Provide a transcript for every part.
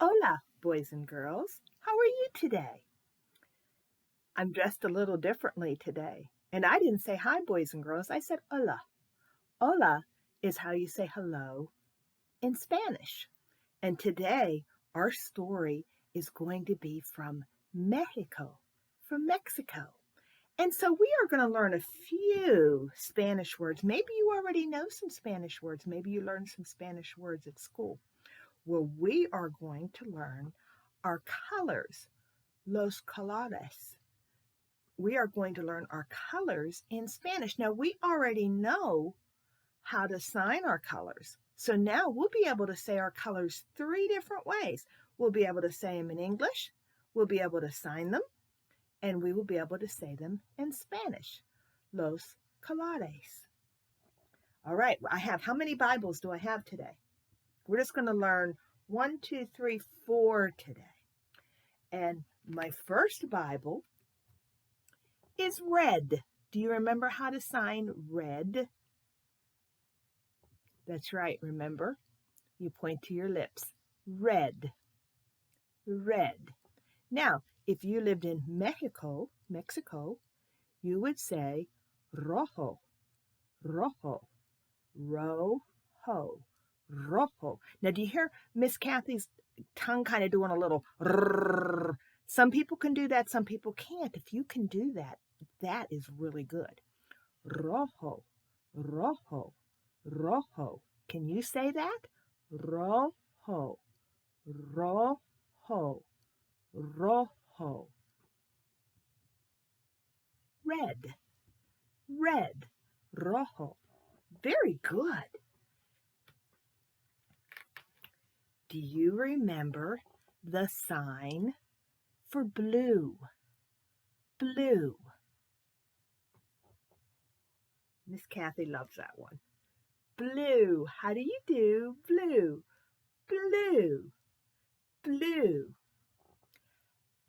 Hola, boys and girls. How are you today? I'm dressed a little differently today. And I didn't say hi, boys and girls. I said hola. Hola is how you say hello in Spanish. And today, our story is going to be from Mexico, from Mexico. And so we are going to learn a few Spanish words. Maybe you already know some Spanish words. Maybe you learned some Spanish words at school. Well, we are going to learn our colors, los colores. We are going to learn our colors in Spanish. Now, we already know how to sign our colors. So now we'll be able to say our colors 3 different ways. We'll be able to say them in English, we'll be able to sign them, and we will be able to say them in Spanish. Los colores. All right, how many Bibles do I have today? We're just going to learn 1, 2, 3, 4 today. And my first Bible is red. Do you remember how to sign red? That's right, remember? You point to your lips. Red. Red. Now, if you lived in Mexico, you would say rojo. Rojo. Rojo. Rojo. Now, do you hear Miss Kathy's tongue kind of doing a little rrrr? Some people can do that, some people can't. If you can do that, that is really good. Rojo. Rojo. Rojo. Can you say that? Rojo. Rojo. Rojo. Red. Red. Rojo. Very good. Do you remember the sign for blue? Blue. Miss Kathy loves that one. Blue. How do you do? Blue. Blue. Blue.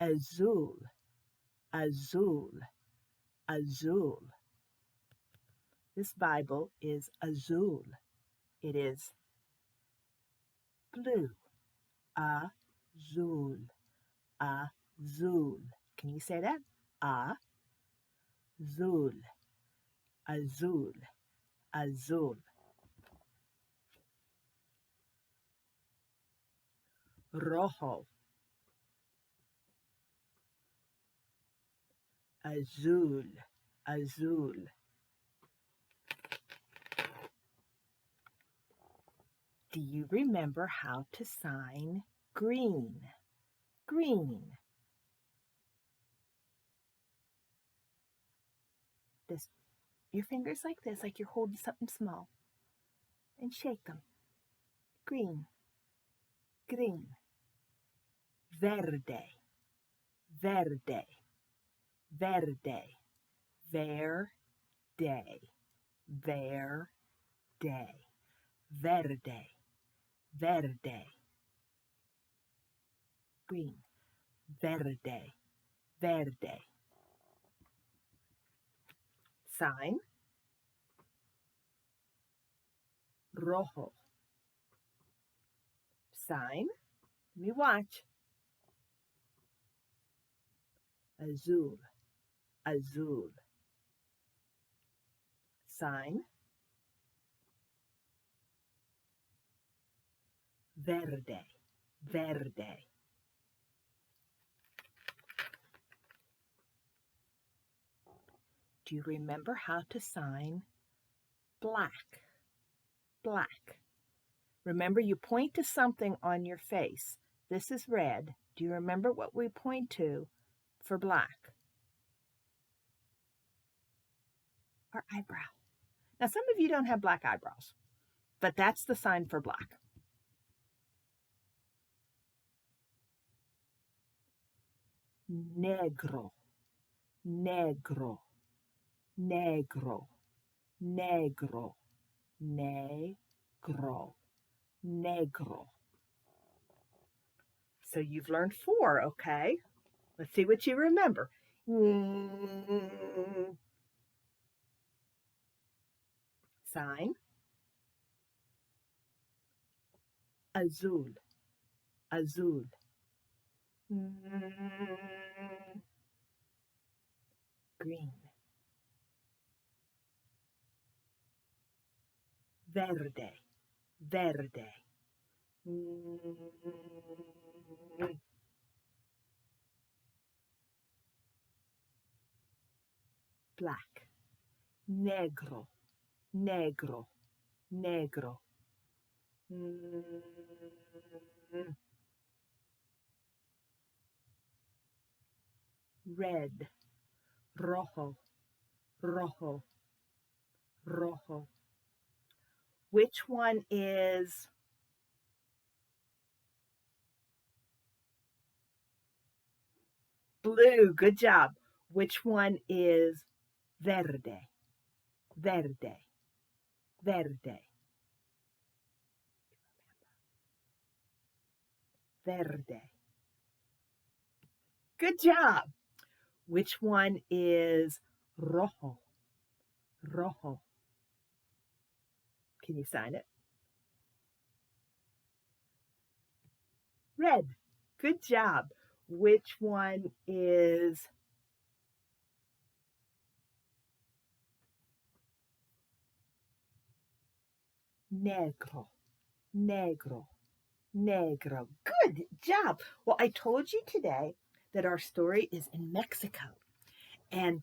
Azul. Azul. Azul. This Bible is azul. It is blue. Azul. Azul. Can you say that? Azul. Azul. Azul. Rojo. Azul. Azul. Do you remember how to sign green? Green. This, your fingers like this, like you're holding something small. And shake them. Green. Green. Verde. Verde. Verde. Verde. Verde. Verde. Verde. Green. Verde. Verde. Sign. Rojo. Sign. Let me watch. Azul. Azul. Sign. Verde. Verde. Do you remember how to sign black? Black. Remember, you point to something on your face. This is red. Do you remember what we point to for black? Our eyebrow. Now, some of you don't have black eyebrows, but that's the sign for black. Negro. Negro. Negro. Negro. Negro. Negro. So you've learned 4, okay? Let's see what you remember. Sign. Azul. azul. Mm, green. Verde, verde. Mm, black. Negro, negro, negro. Mm, red, rojo, rojo, rojo. Which one is blue? Good job. Which one is verde? Verde, verde, verde. Good job. Which one is rojo? Rojo. Can you sign it? Red. Good job. Which one is negro? Negro. Negro. Good job. Well, I told you today that our story is in Mexico. And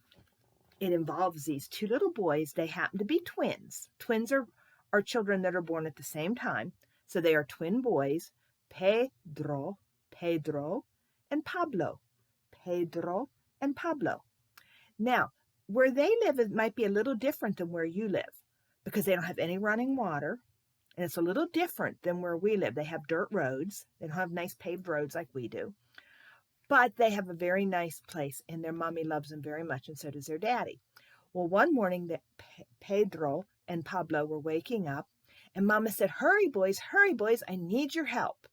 it involves these two little boys. They happen to be twins. Twins are children that are born at the same time. So they are twin boys, Pedro, and Pablo. Pedro and Pablo. Now, where they live, it might be a little different than where you live because they don't have any running water. And it's a little different than where we live. They have dirt roads. They don't have nice paved roads like we do. But they have a very nice place, and their mommy loves them very much, and so does their daddy. Well, one morning that Pedro and Pablo were waking up, and Mama said, hurry, boys, I need your help.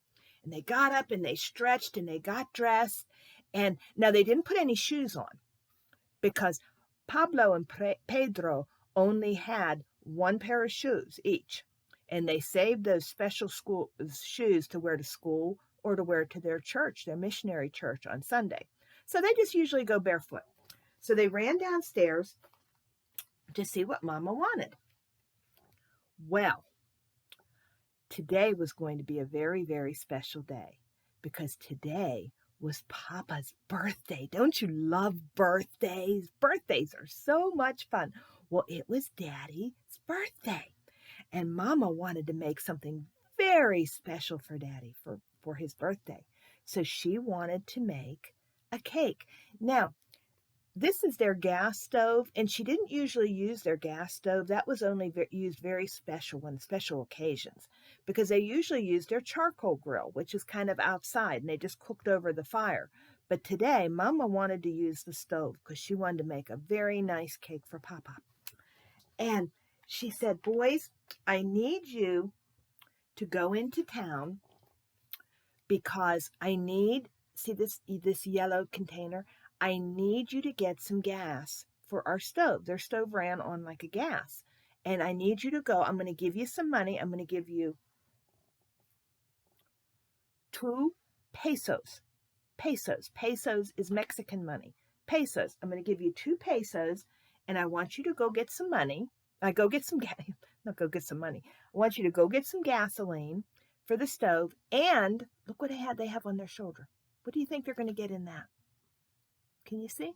And they got up and they stretched and they got dressed. And now they didn't put any shoes on because Pablo and Pedro only had one pair of shoes each. And they saved those special school shoes to wear to school or to wear to their church, their missionary church on Sunday. So they just usually go barefoot. So they ran downstairs to see what Mama wanted. Well, today was going to be a very, very special day because today was Papa's birthday. Don't you love birthdays? Birthdays are so much fun. Well, it was Daddy's birthday, and Mama wanted to make something very special for Daddy for his birthday. So she wanted to make a cake. Now, this is their gas stove, and she didn't usually use their gas stove. That was only used very special on special occasions because they usually used their charcoal grill, which is kind of outside, and they just cooked over the fire. But today, Mama wanted to use the stove because she wanted to make a very nice cake for Papa. And she said, boys, I need you to go into town because I need, see this yellow container? I need you to get some gas for our stove. Their stove ran on like a gas. And I need you to go. I'm going to give you some money. I'm going to give you 2 pesos. Pesos. Pesos is Mexican money. Pesos. I'm going to give you 2 pesos, and I want you to go get some money. Go get some gas. Not go get some money. I want you to go get some gasoline for the stove. And look what they have on their shoulder. What do you think they're going to get in that? Can you see?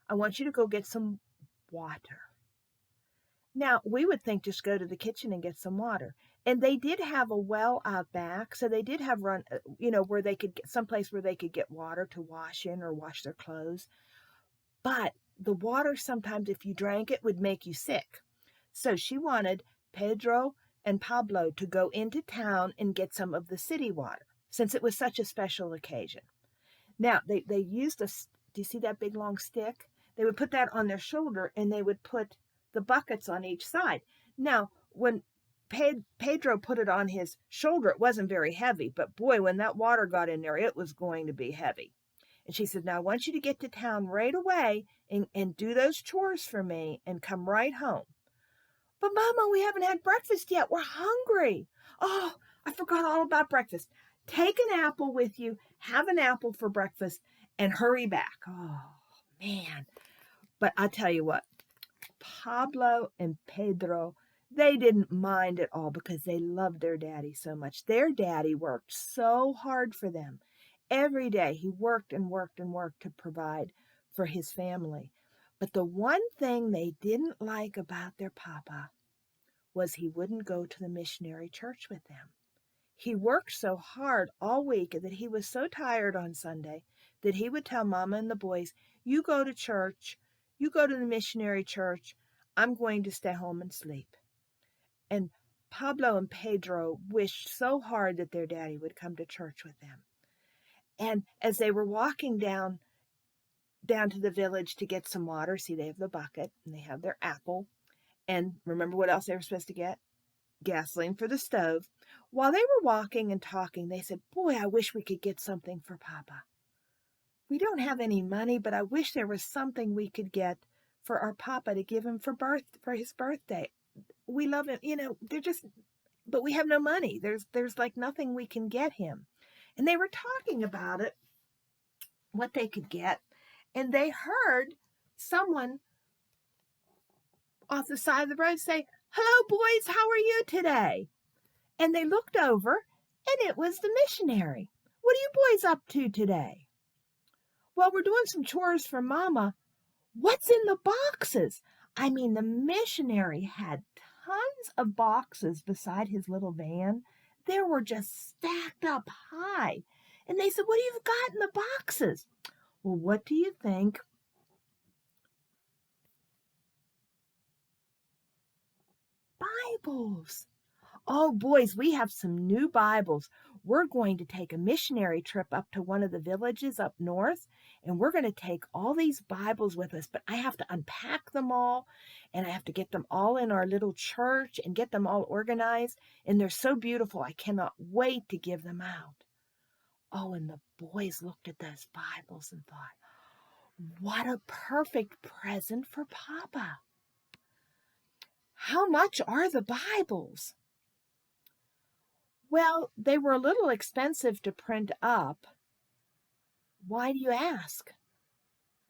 I want you to go get some water. Now, we would think just go to the kitchen and get some water. And they did have a well out back, so they did have where they could get someplace where they could get water to wash in or wash their clothes. But the water sometimes, if you drank it, would make you sick. So she wanted Pedro and Pablo to go into town and get some of the city water, since it was such a special occasion. Now, they used do you see that big long stick? They would put that on their shoulder, and they would put the buckets on each side. Now, when Pedro put it on his shoulder, it wasn't very heavy, but boy, when that water got in there, it was going to be heavy. And she said, now I want you to get to town right away and do those chores for me and come right home. But Mama, we haven't had breakfast yet. We're hungry. Oh, I forgot all about breakfast. Take an apple with you, have an apple for breakfast, and hurry back. Oh, man. But I tell you what, Pablo and Pedro, they didn't mind at all because they loved their daddy so much. Their daddy worked so hard for them. Every day he worked and worked and worked to provide for his family. But the one thing they didn't like about their papa was he wouldn't go to the missionary church with them. He worked so hard all week that he was so tired on Sunday that he would tell Mama and the boys, you go to church, you go to the missionary church, I'm going to stay home and sleep. And Pablo and Pedro wished so hard that their daddy would come to church with them. And as they were walking down to the village to get some water, see, they have the bucket and they have their apple. And remember what else they were supposed to get? Gasoline for the stove. While they were walking and talking, they said, boy, I wish we could get something for Papa. We don't have any money, but I wish there was something we could get for our Papa to give him for his birthday. We love him, but we have no money. There's like nothing we can get him. And they were talking about it, what they could get, and they heard someone off the side of the road say, hello, boys, how are you today? And they looked over, and it was the missionary. What are you boys up to today? Well, we're doing some chores for Mama. What's in the boxes? I mean, the missionary had tons of boxes beside his little van. They were just stacked up high. And they said, what do you got in the boxes? Well, what do you think? Bibles. Oh, boys, we have some new Bibles. We're going to take a missionary trip up to one of the villages up north, and we're going to take all these Bibles with us, but I have to unpack them all, and I have to get them all in our little church and get them all organized, and they're so beautiful. I cannot wait to give them out. Oh, and the boys looked at those Bibles and thought, what a perfect present for Papa. How much are the Bibles? Well, they were a little expensive to print up. Why do you ask?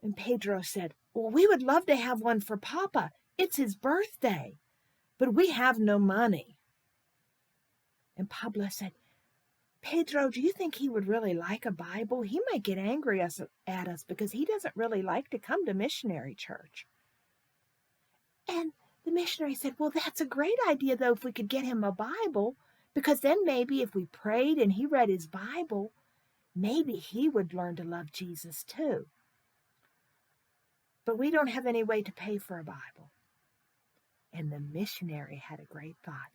And Pedro said, well, we would love to have one for Papa. It's his birthday, but we have no money. And Pablo said, Pedro, do you think he would really like a Bible? He might get angry at us because he doesn't really like to come to missionary church. And the missionary said, well, that's a great idea, though, if we could get him a Bible, because then maybe if we prayed and he read his Bible, maybe he would learn to love Jesus too. But we don't have any way to pay for a Bible. And the missionary had a great thought.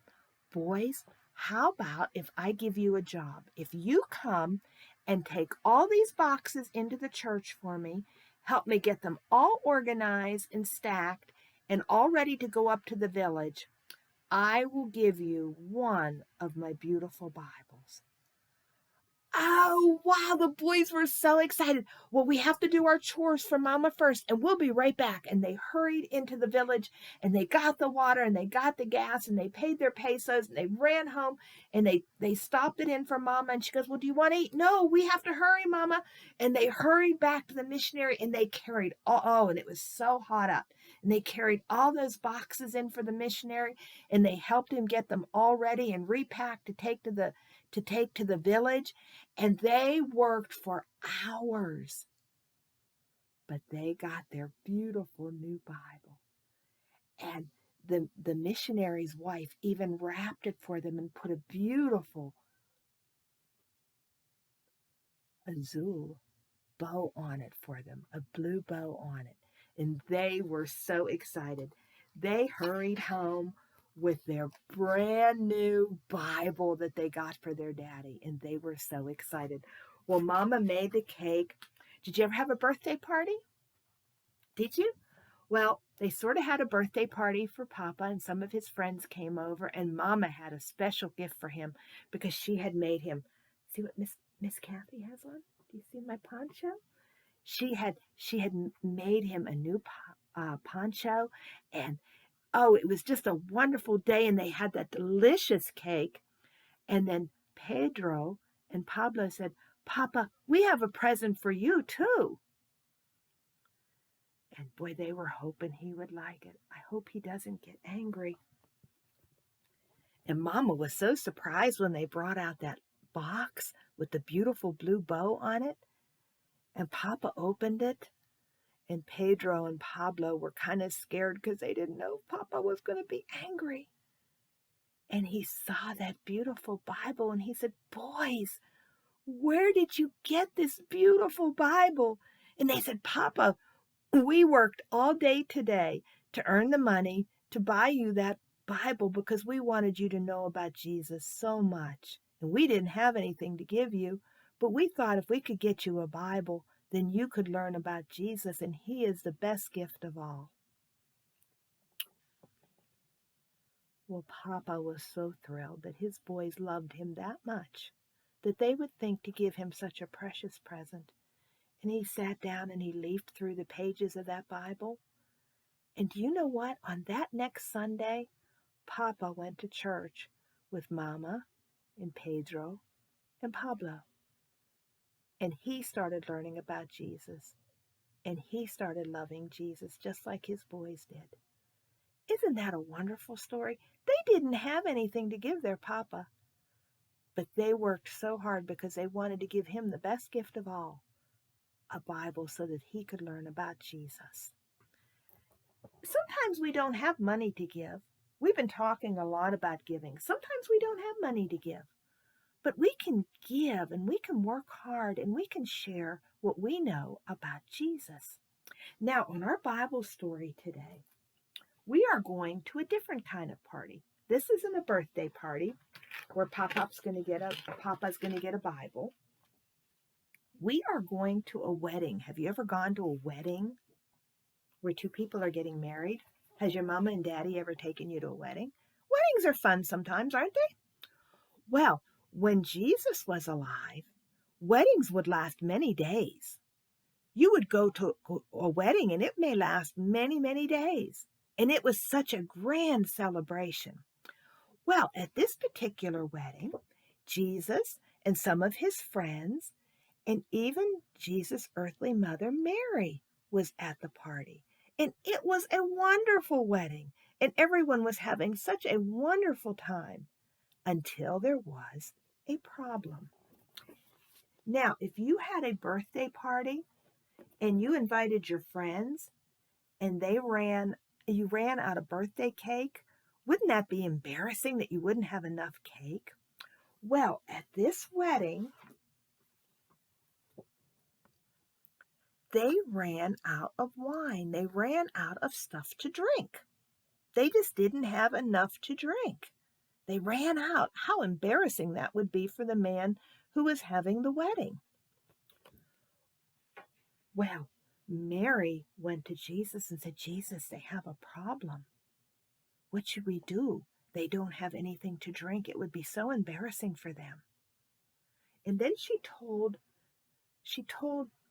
Boys, how about if I give you a job? If you come and take all these boxes into the church for me, help me get them all organized and stacked and all ready to go up to the village, I will give you one of my beautiful Bibles. Oh, wow, the boys were so excited. Well, we have to do our chores for Mama first, and we'll be right back. And they hurried into the village, and they got the water, and they got the gas, and they paid their pesos, and they ran home, and they stopped it in for Mama, and she goes, well, do you want to eat? No, we have to hurry, Mama. And they hurried back to the missionary, and they carried, and it was so hot out. And they carried all those boxes in for the missionary, and they helped him get them all ready and repacked to take to the village. And they worked for hours. But they got their beautiful new Bible. And the missionary's wife even wrapped it for them and put a beautiful azul bow on it for them, a blue bow on it. And they were so excited. They hurried home with their brand new Bible that they got for their daddy, and they were so excited. Well, Mama made the cake. Did you ever have a birthday party? Did you? Well, they sort of had a birthday party for Papa, and some of his friends came over, and Mama had a special gift for him because she had made him. See what Miss Kathy has on? Do you see my poncho? She had made him a new poncho, and oh, it was just a wonderful day, and they had that delicious cake. And then Pedro and Pablo said, Papa, we have a present for you too. And boy, they were hoping he would like it. I hope he doesn't get angry. And Mama was so surprised when they brought out that box with the beautiful blue bow on it. And Papa opened it. And Pedro and Pablo were kind of scared because they didn't know Papa was going to be angry. And he saw that beautiful Bible and he said, boys, where did you get this beautiful Bible? And they said, Papa, we worked all day today to earn the money to buy you that Bible because we wanted you to know about Jesus so much. And we didn't have anything to give you, but we thought if we could get you a Bible, then you could learn about Jesus, and he is the best gift of all. Well, Papa was so thrilled that his boys loved him that much that they would think to give him such a precious present. And he sat down and he leafed through the pages of that Bible. And do you know what? On that next Sunday, Papa went to church with Mama and Pedro and Pablo. And he started learning about Jesus. And he started loving Jesus just like his boys did. Isn't that a wonderful story? They didn't have anything to give their Papa, but they worked so hard because they wanted to give him the best gift of all, a Bible, so that he could learn about Jesus. Sometimes we don't have money to give. We've been talking a lot about giving. Sometimes we don't have money to give, but we can give and we can work hard and we can share what we know about Jesus. Now, on our Bible story today, we are going to a different kind of party. This isn't a birthday party where Papa's going to get a Bible. We are going to a wedding. Have you ever gone to a wedding where two people are getting married? Has your mama and daddy ever taken you to a wedding? Weddings are fun sometimes, aren't they? Well, when Jesus was alive, weddings would last many days. You would go to a wedding and it may last many, many days. And it was such a grand celebration. Well, at this particular wedding, Jesus and some of his friends, and even Jesus' earthly mother, Mary, was at the party. And it was a wonderful wedding. And everyone was having such a wonderful time until there was a problem. Now, if you had a birthday party and you invited your friends and you ran out of birthday cake, wouldn't that be embarrassing that you wouldn't have enough cake? Well, at this wedding, they ran out of wine. They ran out of stuff to drink. They just didn't have enough to drink. They ran out. How embarrassing that would be for the man who was having the wedding. Well, Mary went to Jesus and said, Jesus, they have a problem. What should we do? They don't have anything to drink. It would be so embarrassing for them. And then she told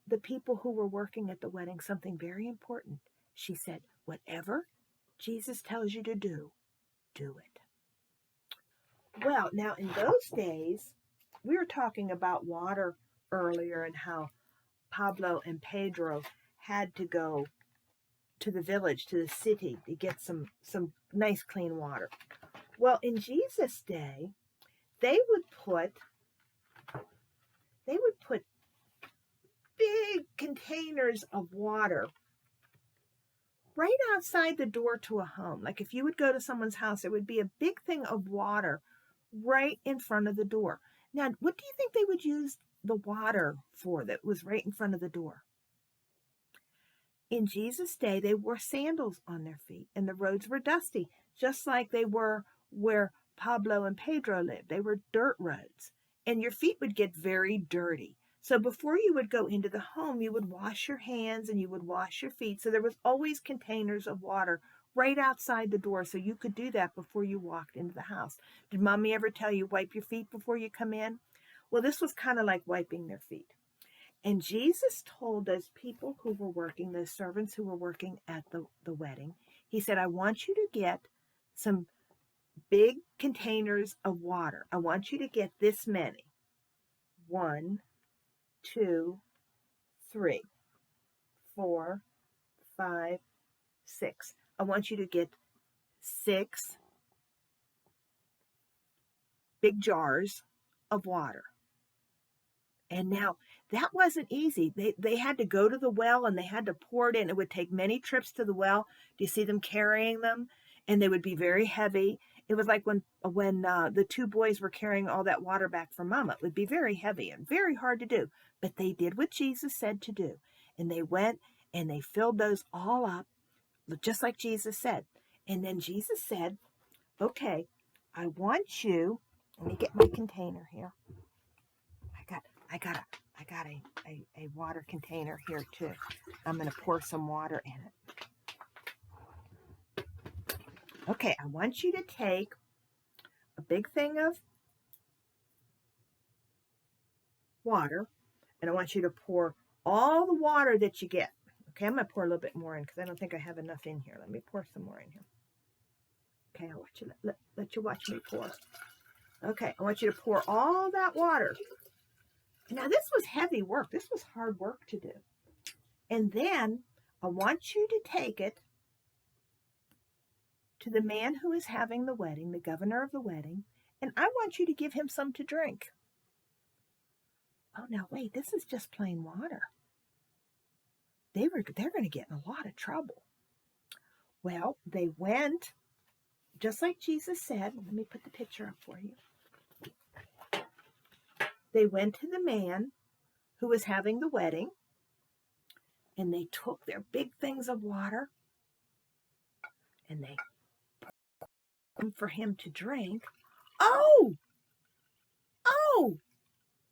the people who were working at the wedding something very important. She said, whatever Jesus tells you to do, do it. Well, now in those days, we were talking about water earlier and how Pablo and Pedro had to go to the village, to the city, to get some nice clean water. Well, in Jesus' day, they would put big containers of water right outside the door to a home. Like if you would go to someone's house, there would be a big thing of water right in front of the door. Now, what do you think they would use the water for that was right in front of the door? In Jesus' day, they wore sandals on their feet, and the roads were dusty, just like they were where Pablo and Pedro lived. They were dirt roads, and your feet would get very dirty. So before you would go into the home, you would wash your hands and you would wash your feet. So there was always containers of water right outside the door, so you could do that before you walked into the house. Did Mommy ever tell you wipe your feet before you come in? Well, this was kind of like wiping their feet. And Jesus told those people who were working, those servants who were working at the wedding, he said, I want you to get some big containers of water. I want you to get this many. 1, 2, 3, 4, 5, 6. I want you to get 6 big jars of water. And now that wasn't easy. They had to go to the well and they had to pour it in. It would take many trips to the well. Do you see them carrying them? And they would be very heavy. It was like when the 2 boys were carrying all that water back for Mama. It would be very heavy and very hard to do. But they did what Jesus said to do. And they went and they filled those all up, just like Jesus said. And then Jesus said, okay, I want you, let me get my container here. I got a water container here too. I'm going to pour some water in it. Okay, I want you to take a big thing of water, and I want you to pour all the water that you get. Okay, I'm going to pour a little bit more in because I don't think I have enough in here. Let me pour some more in here. Okay, I want you to let you watch me pour. Okay, I want you to pour all that water. Now, this was heavy work. This was hard work to do. And then I want you to take it to the man who is having the wedding, the governor of the wedding, and I want you to give him some to drink. Oh, now wait, this is just plain water. They're going to get in a lot of trouble. Well, they went, just like Jesus said. Let me put the picture up for you. They went to the man who was having the wedding, and they took their big things of water, and they put them for him to drink. Oh! Oh!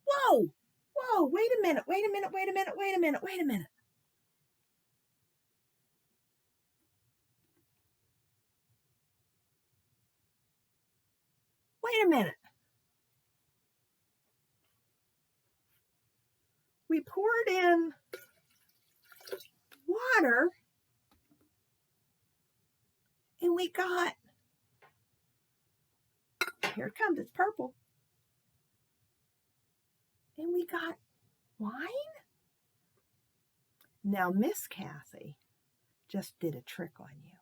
Whoa! Whoa! Wait a minute! Wait a minute! Wait a minute! Wait a minute! Wait a minute! Wait a minute! We poured in water, and we got, here it comes, it's purple, and we got wine? Now, Miss Kathy just did a trick on you,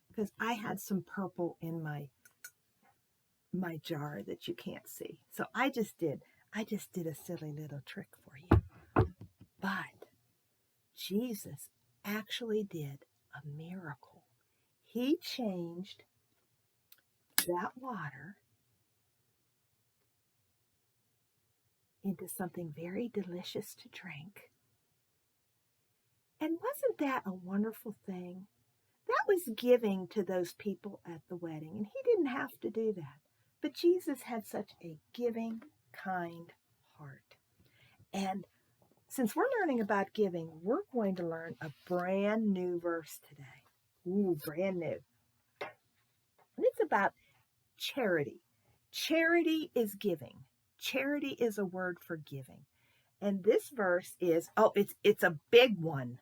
because I had some purple in my jar that you can't see. So I just did a silly little trick for you. But Jesus actually did a miracle. He changed that water into something very delicious to drink. And wasn't that a wonderful thing? That was giving to those people at the wedding, and he didn't have to do that. But Jesus had such a giving, kind heart. And since we're learning about giving, we're going to learn a brand new verse today. Ooh, brand new. And it's about charity. Charity is giving. Charity is a word for giving. And this verse is, it's a big one.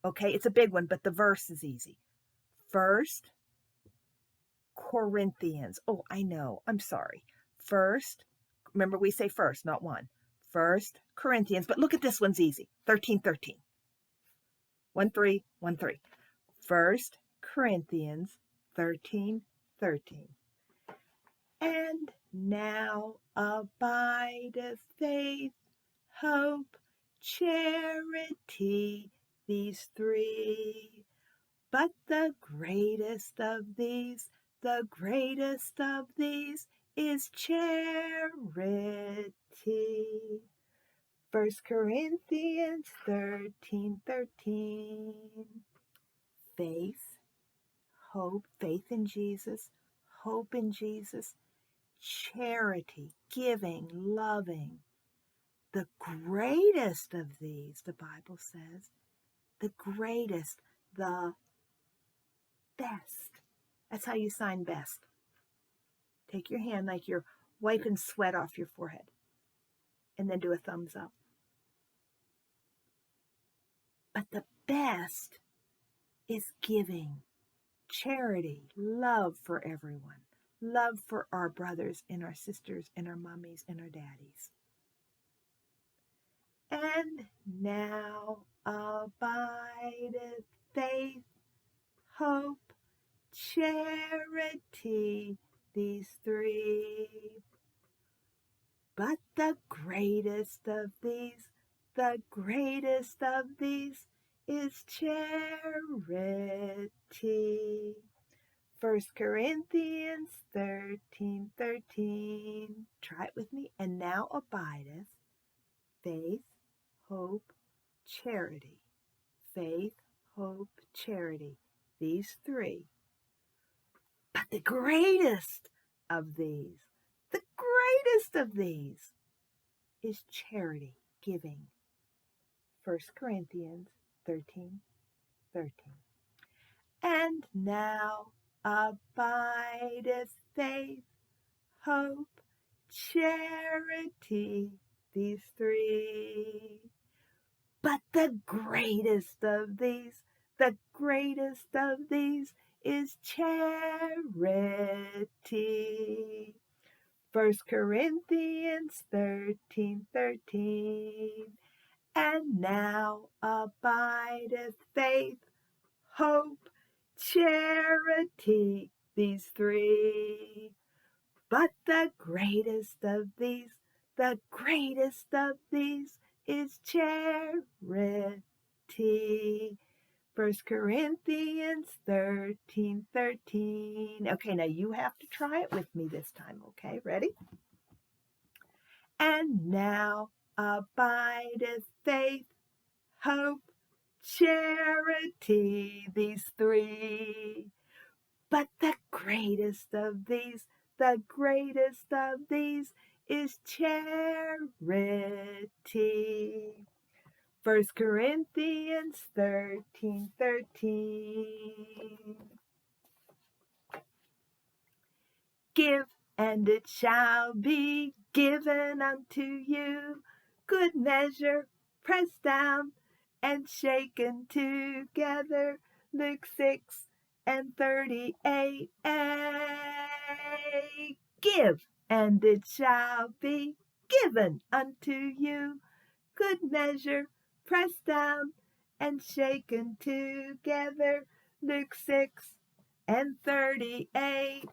Okay, it's a big one, but the verse is easy. 1 Corinthians. Oh, I know. I'm sorry. Remember we say first, not one. 1 Corinthians, but look at this one's easy. 13:13. 1-3, 1-3. 1 Corinthians 13:13. And now abideth faith, hope, charity, these 3. But the greatest of these is charity. 1 Corinthians 13:13. Faith, hope, faith in Jesus, hope in Jesus, charity, giving, loving. The greatest of these, the Bible says, the greatest, the best. That's how you sign best. Take your hand like you're wiping sweat off your forehead, and then do a thumbs up. But the best is giving, charity, love for everyone, love for our brothers and our sisters and our mummies and our daddies. And now abideth faith, hope, charity, these three. But the greatest of these is charity. 1 Corinthians 13:13. Try it with me. And now abideth faith, hope, charity. Faith, hope, charity. These three. But the greatest of these is charity, giving. 1 Corinthians 13:13. And now abideth faith, hope, charity, these three. But the greatest of these is charity. 1 Corinthians 13:13. And now abideth faith, hope, charity, these three. But the greatest of these is charity. 1 Corinthians 13:13. Okay, now you have to try it with me this time, okay? Ready? And now abideth faith, hope, charity, these three. But the greatest of these is charity. 1 Corinthians 13:13. Give, and it shall be given unto you, good measure, pressed down and shaken together. Luke 6:38. Give, and it shall be given unto you, good measure, pressed down and shaken together. Luke 6:38.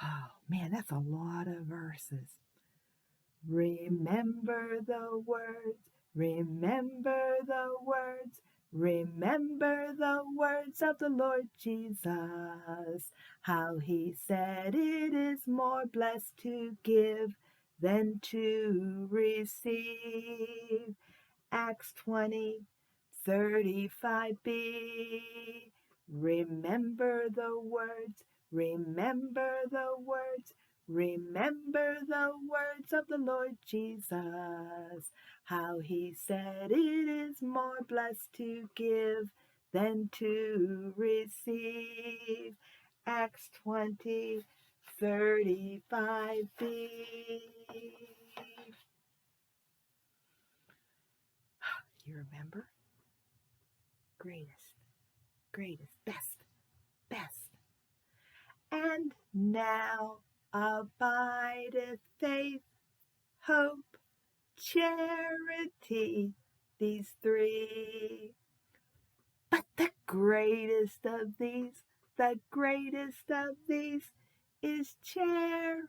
Oh man, that's a lot of verses. Remember the words, remember the words, remember the words of the Lord Jesus, how he said it is more blessed to give than to receive. Acts 20:35b. Remember the words, remember the words, remember the words of the Lord Jesus, how he said it is more blessed to give than to receive. Acts 20:35b. You remember? Greatest, best. And now abideth faith, hope, charity, these three. But the greatest of these is charity.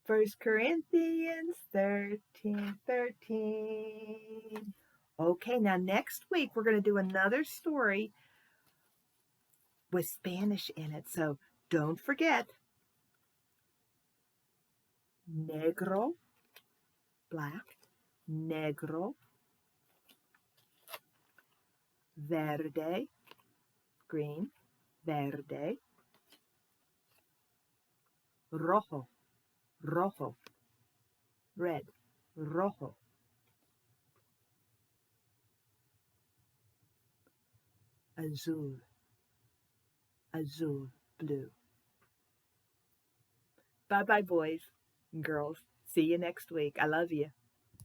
1 Corinthians 13:13. Okay, now next week we're going to do another story with Spanish in it, so don't forget. Negro, black, negro, verde, green, verde, rojo, rojo, red, rojo, azul, azul, blue. Bye-bye, boys and girls. See you next week. I love you.